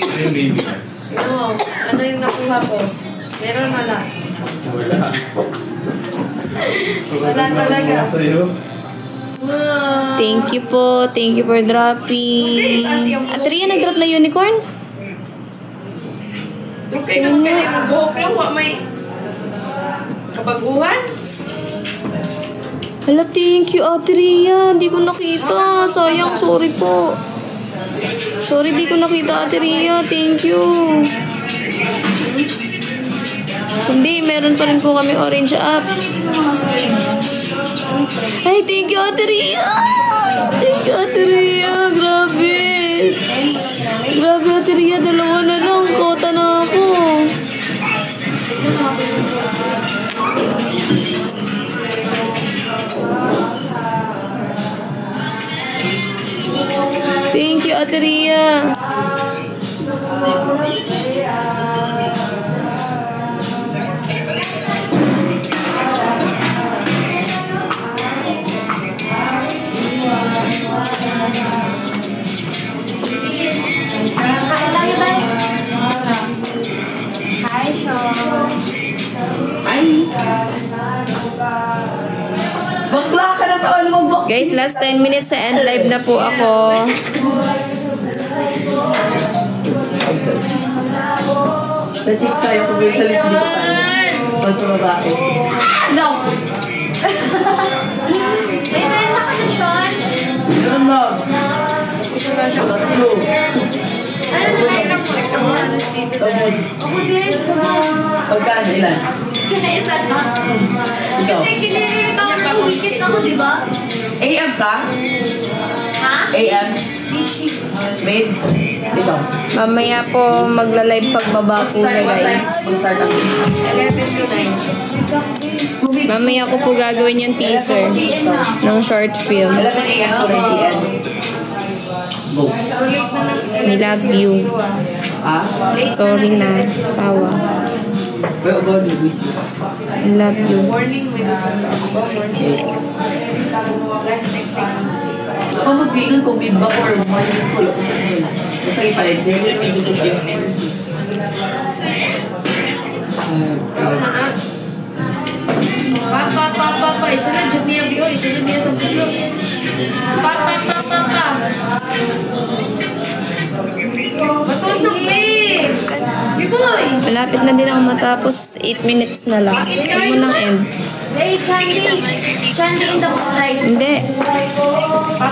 Ano yung baby? Oo. Ano yung nakuha ko? Meron wala. Wala. Wala talaga. Wala sa'yo. Wow. Thank you po. Thank you for dropping. Atria, nag-drop na unicorn? Okay na kayo ang buhok lang. Wa may kabaguhan. Hala, thank you, Atria. Di ko nakita. Sayang, sorry po. Sorry, di ko nakita, Atria. Thank you. Hindi, meron pa rin po kami orange app. Ay, thank you, Atria. Thank you, Atria. Grabe. Grabe, Atria. Dalawa na lang. Kota na ako. Thank you, Atria. Hi, Sean. Ay! Bakla ka na taon mo, bakla! Guys, last 10 minutes sa end live na po ako. Sa chicks tayo kung may salis dito tayo. Basta babae. No! May meron ako na, Sean. Yun lang. Tatlo. Ano na meron ako? Sabon. Ako din. Pagkaan, ilan? Isa na. Ikaw. Kasi kinililit ako ng weekend ako, di ba? AM ka? Ha? AM? Babe? Ikaw. Mamaya po magla-live pagbaba po niya, guys. Mag-start ako. 11 to 9. Mamaya ko po gagawin yung teaser ng short film. 11 AM to 9 PM. Go. I love you. Ah? Sorry na. Sawa. Well, God, we wish you. I love you. Morning, may gusto sa ako. Morning. Next. Ako mag-vegan kung bid ba or morning ko lang sa kanila. Basta ipalit sa'yo, medyo kong expensive. Pa. Isa na dyan niya biyo. Isa na niya sa biyo. Pa. Matusok eh. Biboy. Malapit na din ako matapos. 8 minutes na lang. Huwag mo nang end. Hey, Chandy in the moonlight. Hindi. Pa.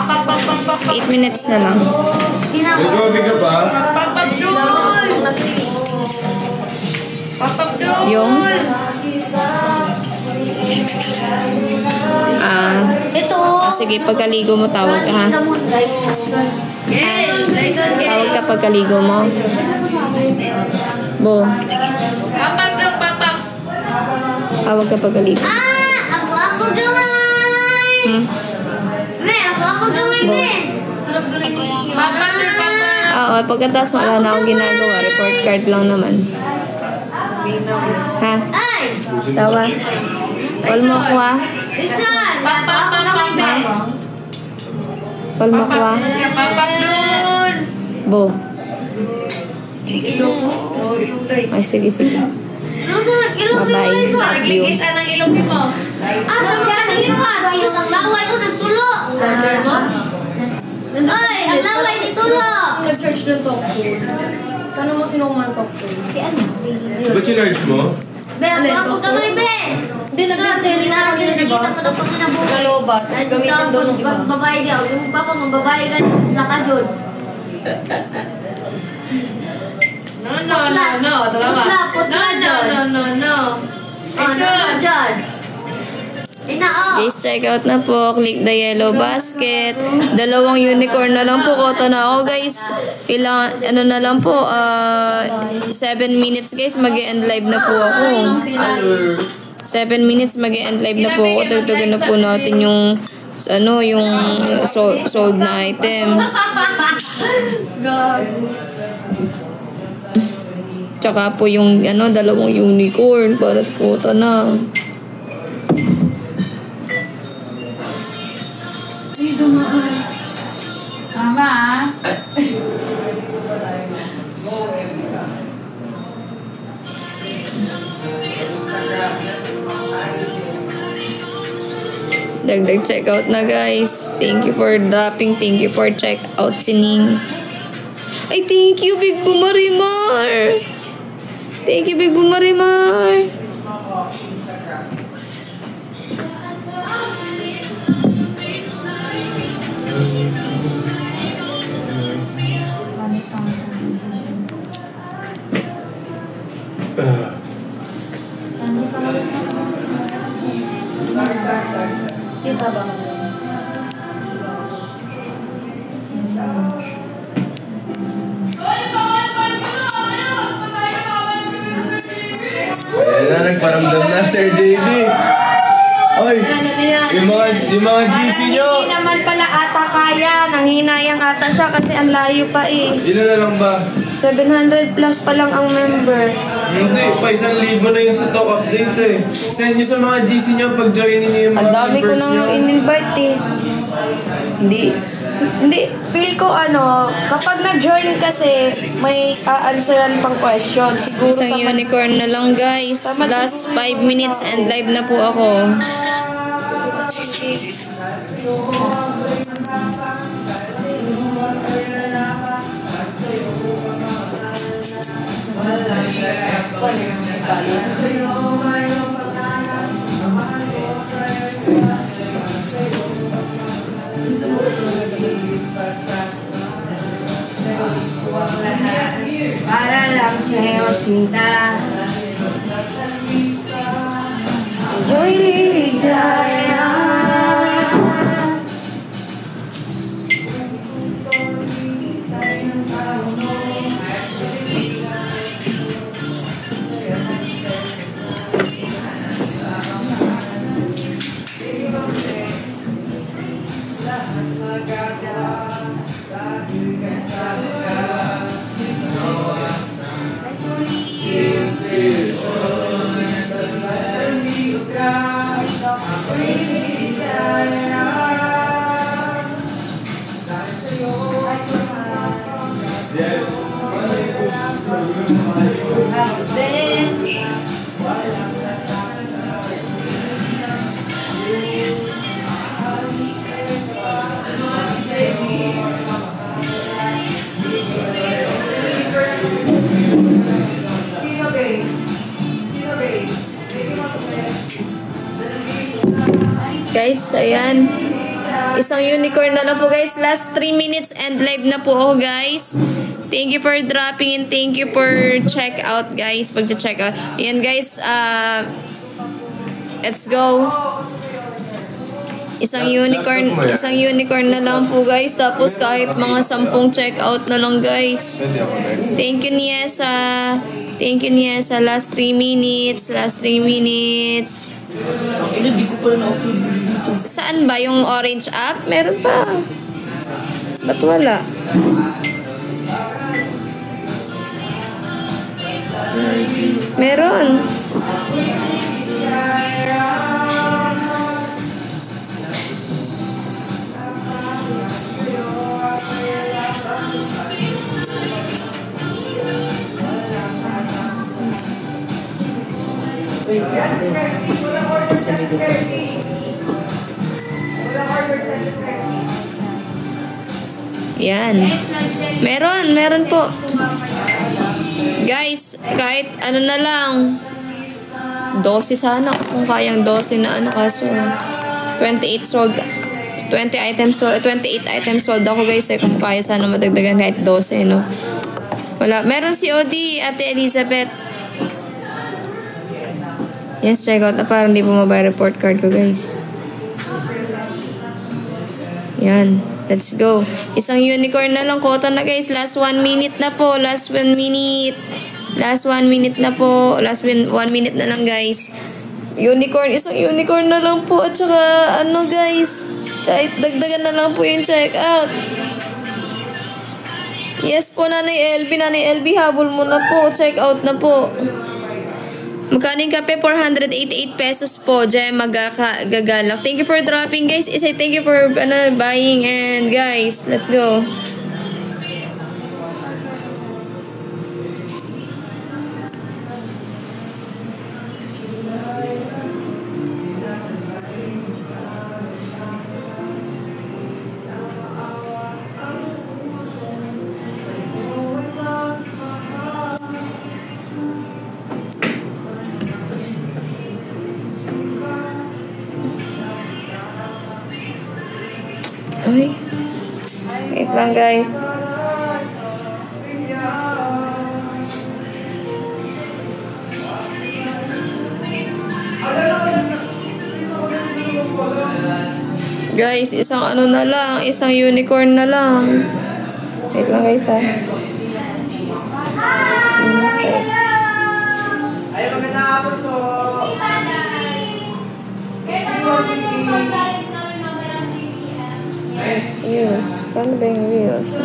8 minutes na lang. Nag-coffee ka ba? Papabdol. Yung? Ito. Sige, pagkaligo mo, tawag ka ha. Chandy in the moonlight. Tawag ka pagkaligo mo. Bo, Papabdol. tawag ka pagkaligo. Ako gamay. Ako gamay, Bo. be. Papabdol. Oo, pagkatapos wala na akong ginagawa. Report card lang naman. Ha? Ay! Sawa? Call mo ako ha? Listen! Ako gamay, be. Call mo ako ha? Papabdol. Bo. Ilong mo. Ilong day. Ay, sige. Susunod, ilong mo Bye-bye. isa. Nagligis ang ilong mo. Sa mga niliwat. Sus, ang laway ko ng tulo. Ay, ang laway ni tulo. Nag-church ng talk to. Paano mo sinuman talk to? Si ano? Si Ba't sinarge mo? Be, ako gamay, be. Hindi, nag-send Sus, nakita ko na panginabuhay. Kalobat. Gamitin daw ng iba. Babae di ako. Yung papa mo, babae ka. Tapos nakajod. No. Talaga. Putla, John. No. John. Guys, check out na po. Click the yellow basket. 2 unicorn na lang po. Kota na ako, guys. Kailangan, ano na lang po, 7 minutes, guys. Mag-end live na po ako. 7 minutes, mag-end live na po ako. Tagtagan na po natin yung, yung sold na items. Tsaka po yung, 2 unicorn. Para kota na. Tama. Dagdag checkout na, guys. Thank you for dropping. Thank you for checkout, Sining. Ay, thank you, Big Bumarimar. Thank you, Big Bumarimar. Kita ba? Ayan na, nagparamdam na, Sir JD. Oy, yung mga GC nyo. Hindi naman pala ata kaya. Nanghinayang ata siya kasi ang layo pa eh. Ilan na lang ba? 700 plus pa lang ang member. Hindi, pa 1,000 na yung sa talk updates eh. Send nyo sa mga GC nyo pag joinin nyo yung mga Ang dami ko members nang nyo. in-invite eh. Hindi, feel ko kapag na-join kasi, may answeran pang question. Siguro Isang unicorn na lang, guys. Last 5 minutes and live na po ako. Para lang sa'yo, sinta. Ako'y ligaya. Guys, ayan. Isang unicorn na lang po guys. Last 3 minutes and live na po ako guys. Thank you for dropping in. Thank you for check out guys. Pag-check out. Ayan guys. Let's go. Isang unicorn na lang po guys. Tapos kahit mga 10 check out na lang guys. Thank you Niesa. Thank you Niesa. Last 3 minutes. Last 3 minutes. Hindi ko pala na-upload dito. Saan ba yung orange app? Meron pa. Ba't wala? Meron. Wait, what's this? Estimated price. Yan. Meron po. Guys, kahit ano na lang. 12 sana. Kung kayang 12 na ano kaso. 28 sold. 28 items sold ako guys. Kung kaya sana madagdagan kahit 12 no. Wala. Meron si Odi, Ate Elizabeth. Yes, check out na parang di bumaba report card ko guys. Yan. Let's go. Isang unicorn na lang. Kota na guys. Last 1 minute na po. Last 1 minute. Last 1 minute na po. Last 1 minute na lang guys. Unicorn. Isang unicorn na lang po. At saka ano guys. Kahit dagdagan na lang po yung check out. Yes po Nanay LB. Nanay LB habol mo na po. Check out na po. Magkano yung kape? 488 pesos po. Diyan magagalak. Thank you for dropping guys. Isay thank you for buying and guys, let's go. Ay. Wait lang guys. Guys, isang ano na lang, isang unicorn na lang. Wait lang guys ha. Ay, magandang hapon po. Reels. Paano ba yung reels?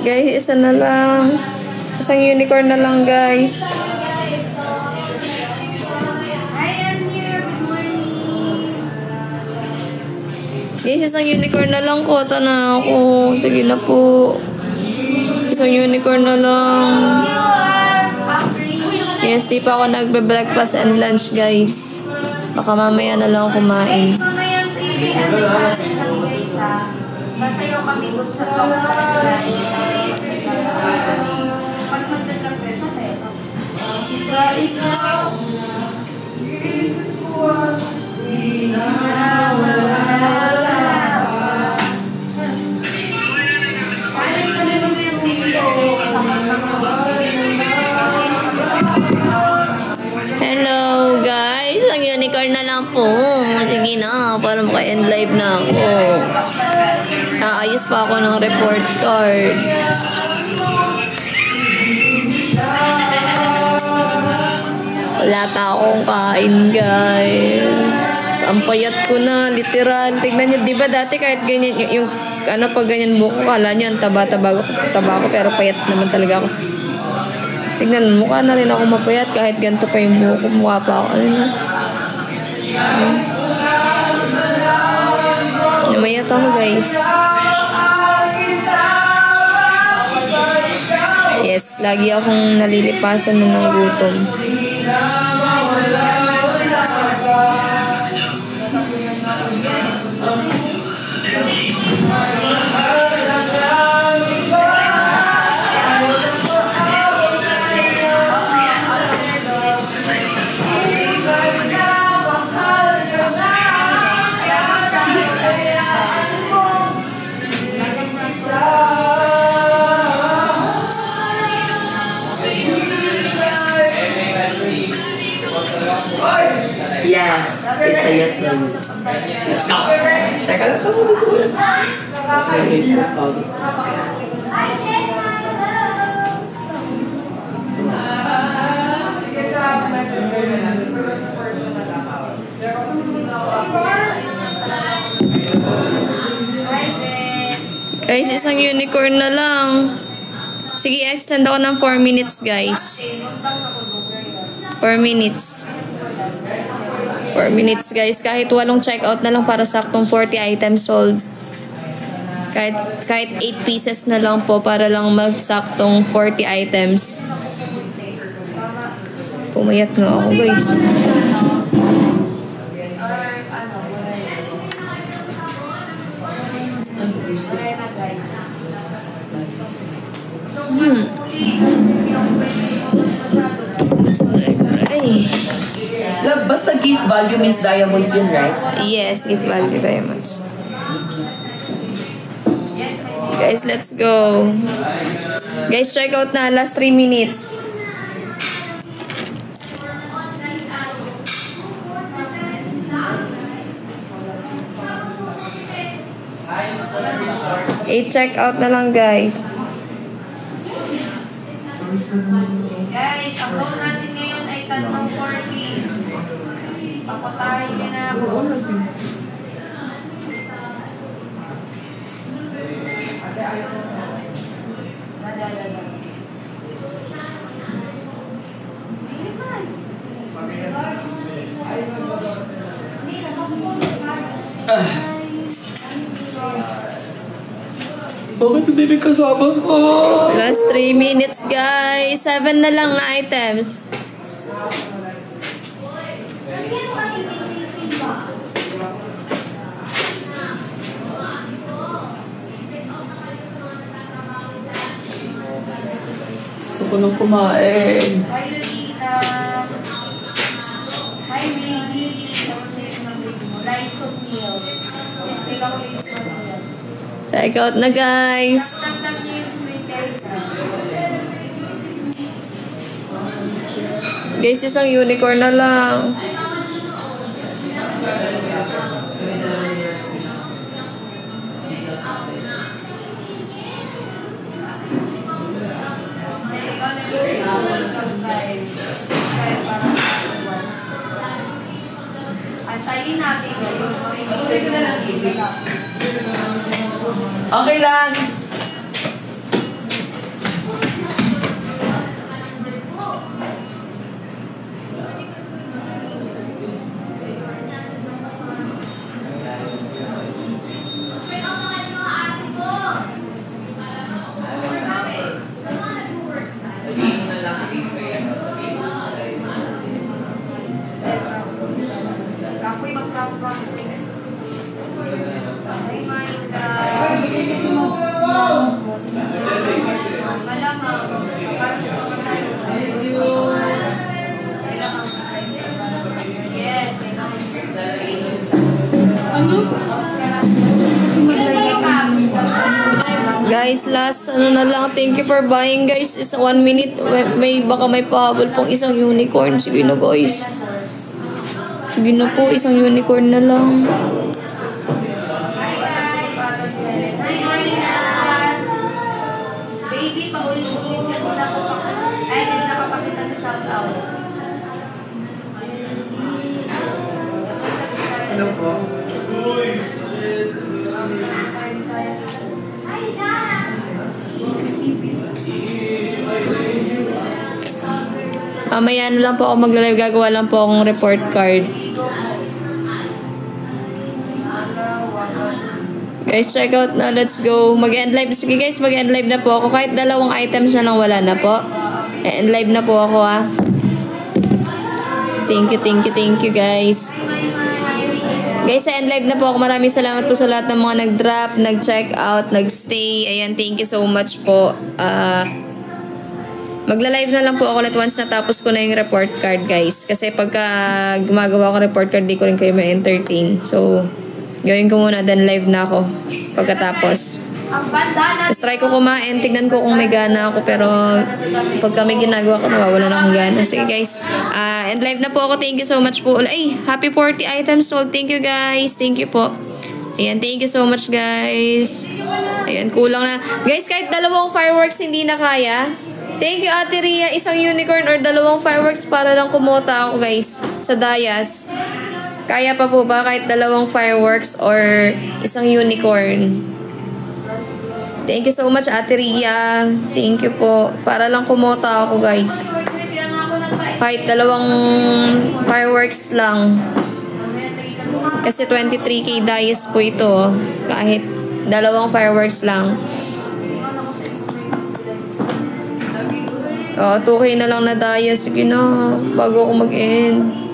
Guys, isa na lang. Isang unicorn na lang guys. Guys, isang unicorn na lang. Kota na ako. Sige na po. Isang unicorn na lang. Yes, di pa ako nagbe-breakfast and lunch, guys. Baka mamaya na lang ako kumain. Sasayaw kami sa pag Hello guys, ang unicorn na lang po. Sige na, para maka-end live na ako. Naayos pa ako ng report card. Wala pa akong kain, guys. Ang payat ko na, literal. Tignan nyo, di ba dati kahit ganyan, yung ano pag ganyan buko, kala nyo ang taba ko, pero payat naman talaga ako. Tignan mo, mukha na rin ako mapayat kahit ganito pa yung buko, mukha pa ako. Ano na? Namayat ako, guys. Yes, lagi akong nalilipasan na ng gutom. Yes, it's a yes for me. Let's go! Teka lang, tapos dito ulit. Guys, isang unicorn na lang. Sige, extend ako ng 4 minutes, guys. 4 minutes. 4 minutes, guys. Kahit 8 checkout na lang para saktong 40 items sold. Kahit 8 pieces na lang po para lang magsaktong 40 items. Pumayat nga ako, guys. Ay. Basta gift value means diamonds yun, right? Yes, gift value diamonds. Guys, let's go. Guys, check out na. Last 3 minutes. I-check out na lang, guys. Guys, ang goal natin ngayon ay 340. Papatayin niya na ako. Bakit hindi may kasama ko? Last 3 minutes, guys. 7 na lang na items. Gusto ko nang kumain. Hi, Lolita. Hi, baby. Lice of meal. Take ako ulit ng meal. Check out na, guys. Tagtag niyo yung sprinkles. Guys, isang unicorn na lang. Antayin natin. Okay lang. Kapoy magpapapapit. Ay, my God. Malamang. Yes, Guys, last ano na lang. Thank you for buying, guys. Is 1 minute. Baka may pahabol pong isang unicorn. Sige na, guys. Sige na po, isang unicorn na lang. Baby, paulit-ulit ka na ako. Ay, hindi nakapakita na shout out. Mamaya na lang po ako magla-live. Gagawa lang po akong report card. Guys, check out na. Let's go. Mag-end live. Sige guys, mag-end live na po ako. Kahit 2 items na lang wala na po. End live na po ako Thank you guys. Guys, sa end live na po ako. Maraming salamat po sa lahat ng mga nag-drop, nag-check out, nag-stay. Ayan, thank you so much po. Magla-live na lang po ako ulit once natapos ko na yung report card, guys. Kasi pagka gumagawa ko report card, di ko rin kayo ma-entertain. So, gawin ko muna, then live na ako pagkatapos. Tapos try ko kumain, tignan ko kung may gana ako, pero pag kami ginagawa ko, nawawala na akong gana. Sige guys, and live na po ako. Thank you so much po. Ay, happy 40 items sold. Thank you guys. Thank you po. Ayan, thank you so much guys. Ayan, kulang na. Guys, kahit 2 fireworks hindi na kaya. Thank you Ate Ria. 1 unicorn or 2 fireworks para lang kumota ako guys sa Dayas. Kaya pa po ba kahit 2 fireworks or 1 unicorn? Thank you so much, Ate Ria. Thank you po. Para lang kumota ako, guys. Kahit 2 fireworks lang. Kasi 23k Dayas po ito. Kahit 2 fireworks lang. 2k na lang na Dayas. Sige na. Bago ako mag-end.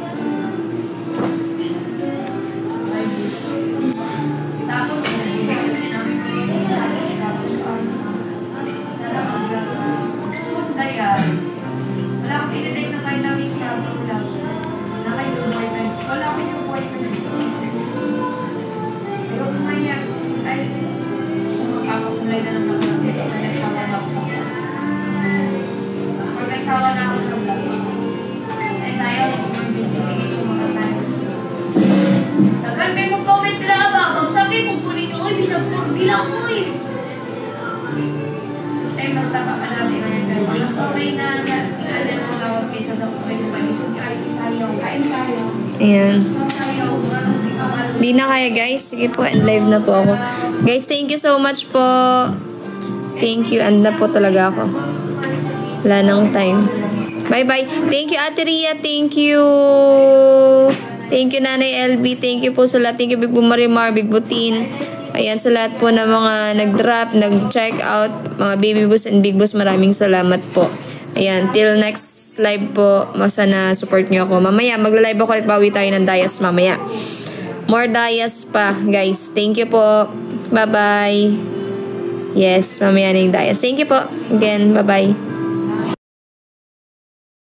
Ayan. Di na kaya guys. Sige po, end live na po ako. Guys, thank you so much po. Thank you. End na po talaga ako. Wala nang time. Bye-bye. Thank you, Ate Ria. Thank you. Thank you, Nanay LB. Thank you po sa lahat. Thank you, Big Boom Marimar, Big Butin. Ayan, sa lahat po na mga nag-drop, nag-check out, mga baby boss and big boss, maraming salamat po. Ayan, till next live po, sana support nyo ako. Mamaya, magla-live ako ulit, bawi tayo ng Dayas mamaya. More Dayas pa, guys. Thank you po. Bye-bye. Yes, mamaya na yung Dayas. Thank you po. Again, bye-bye.